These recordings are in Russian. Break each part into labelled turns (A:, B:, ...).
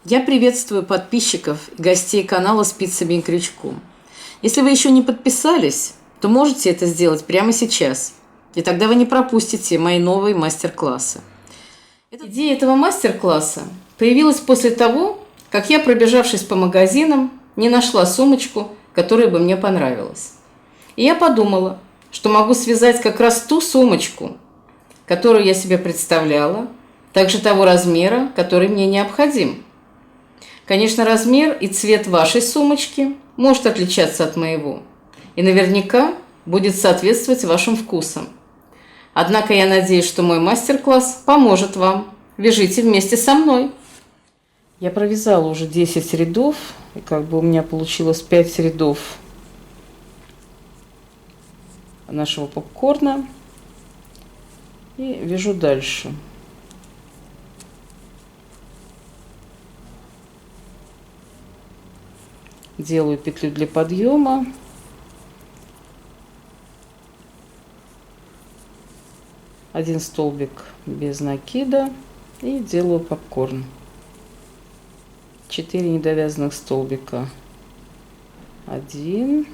A: Я приветствую подписчиков и гостей канала «Спицами и крючком». Если вы еще не подписались, то можете это сделать прямо сейчас, и тогда вы не пропустите мои новые мастер-классы. Идея этого мастер-класса появилась после того, как я, пробежавшись по магазинам, не нашла сумочку, которая бы мне понравилась. И я подумала, что могу связать как раз ту сумочку, которую я себе представляла, также того размера, который мне необходим. Конечно, размер и цвет вашей сумочки может отличаться от моего, и наверняка будет соответствовать вашим вкусам. Однако я надеюсь, что мой мастер-класс поможет вам. Вяжите вместе со мной. Я провязала уже 10 рядов, и у меня получилось 5 рядов нашего попкорна. И вяжу дальше. Делаю петлю для подъема. Один столбик без накида и делаю попкорн. 4 недовязанных столбика. 1,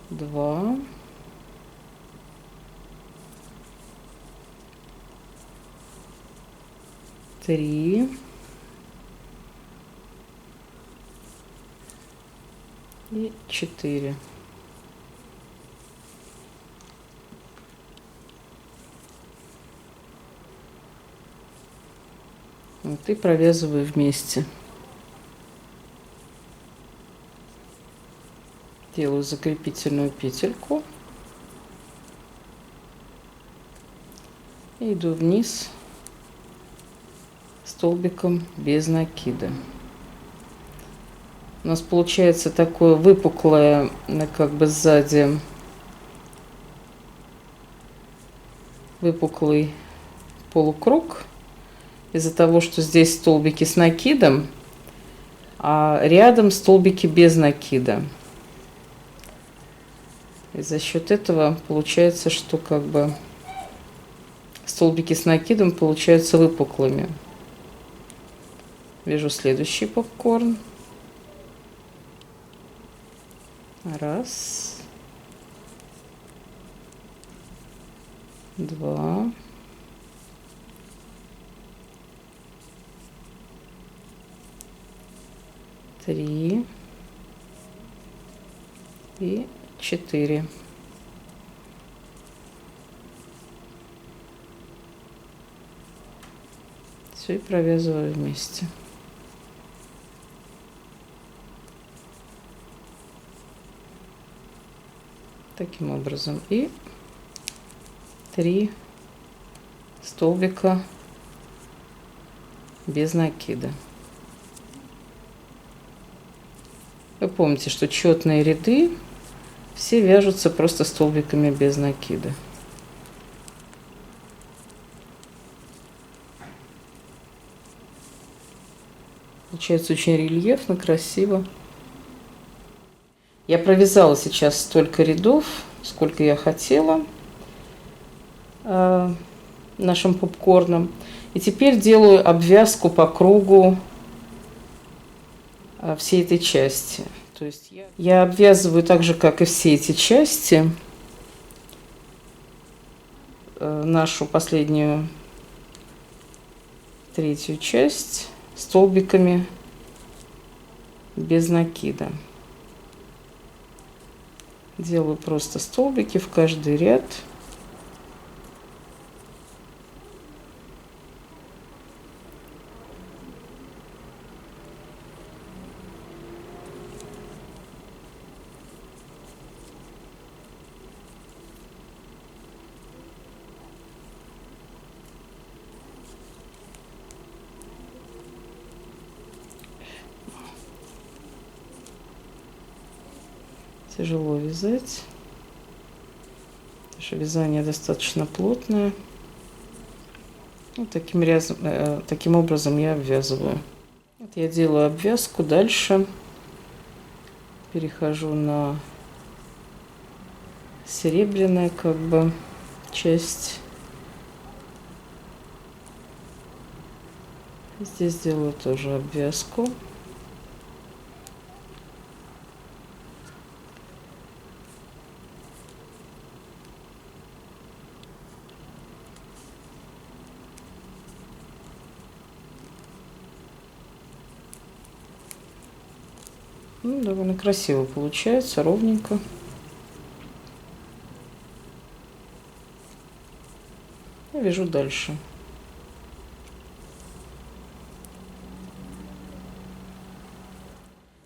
A: 2, 3, и 4. Вот, и провязываю вместе. Делаю закрепительную петельку и иду вниз столбиком без накида. У нас получается такое выпуклое, сзади выпуклый полукруг из-за того, что здесь столбики с накидом, а рядом столбики без накида. И за счет этого получается, что столбики с накидом получаются выпуклыми. Вяжу следующий попкорн. Раз, 2, 3 и 4. Все, и провязываю вместе. Таким образом. И 3 столбика без накида. Вы помните, что четные ряды все вяжутся просто столбиками без накида. Получается очень рельефно, красиво. Я провязала сейчас столько рядов, сколько я хотела нашим попкорном. И теперь делаю обвязку по кругу всей этой части. То есть я обвязываю так же, как и все эти части, нашу последнюю третью часть столбиками без накида. Делаю просто столбики в каждый ряд. Тяжело вязать, потому что вязание достаточно плотное. Вот таким образом я обвязываю. Вот я делаю обвязку, дальше перехожу на серебряная часть. Здесь делаю тоже обвязку. Ну, довольно красиво получается, ровненько. И вяжу дальше.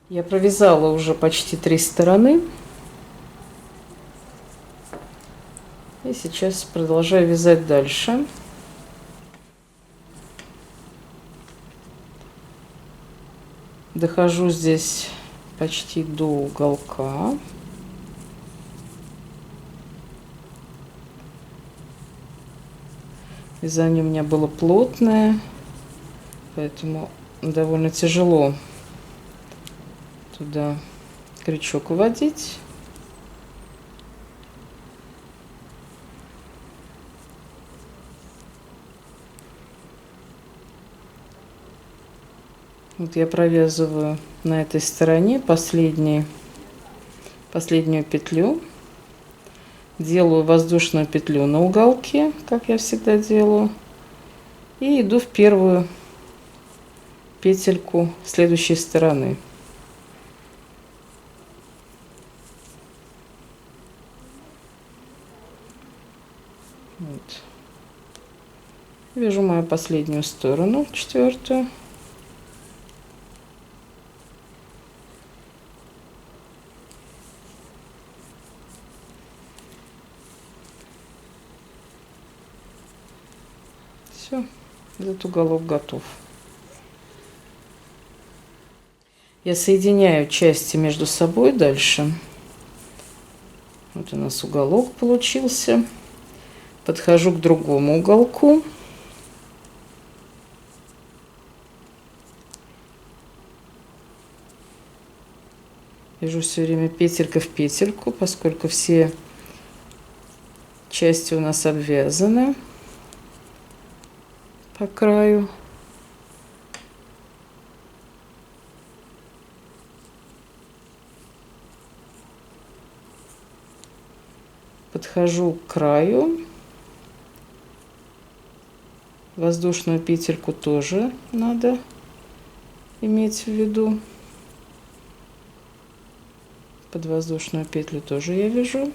A: Я провязала уже почти 3 стороны. И сейчас продолжаю вязать дальше. Дохожу здесь почти до уголка. Вязание у меня было плотное, поэтому довольно тяжело туда крючок вводить. Вот я провязываю на этой стороне последнюю петлю. Делаю воздушную петлю на уголке, как я всегда делаю. И иду в первую петельку следующей стороны. Вот. Вяжу мою последнюю сторону, 4-ю. Все, этот уголок готов. Я соединяю части между собой дальше. Вот у нас уголок получился. Подхожу к другому уголку. Вяжу все время петелька в петельку, поскольку все части у нас обвязаны по краю. Подхожу к краю. Воздушную петельку тоже надо иметь в виду. Под воздушную петлю тоже я вяжу.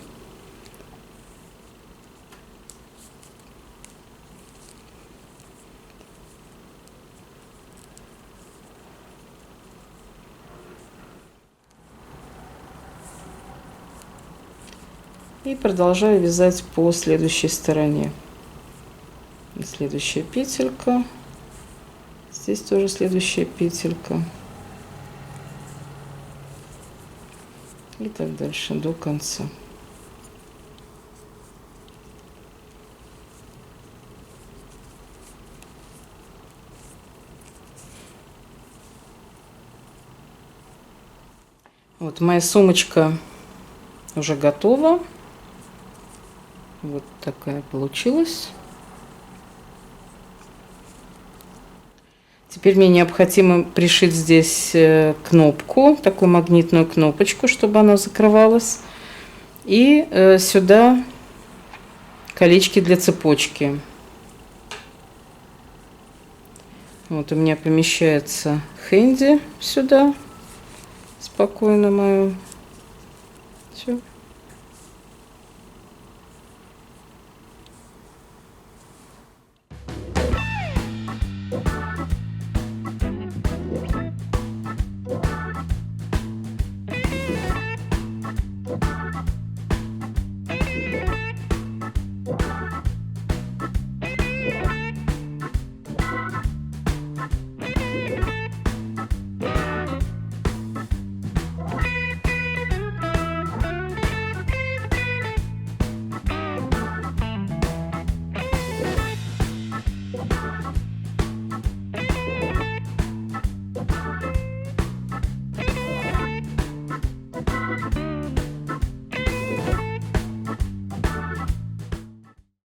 A: И продолжаю вязать по следующей стороне. Следующая петелька. Здесь тоже следующая петелька. И так дальше до конца. Вот моя сумочка уже готова. Вот такая получилась. Теперь мне необходимо пришить здесь кнопку, такую магнитную кнопочку, чтобы она закрывалась. И сюда колечки для цепочки. Вот у меня помещается хэнди сюда. Спокойно мою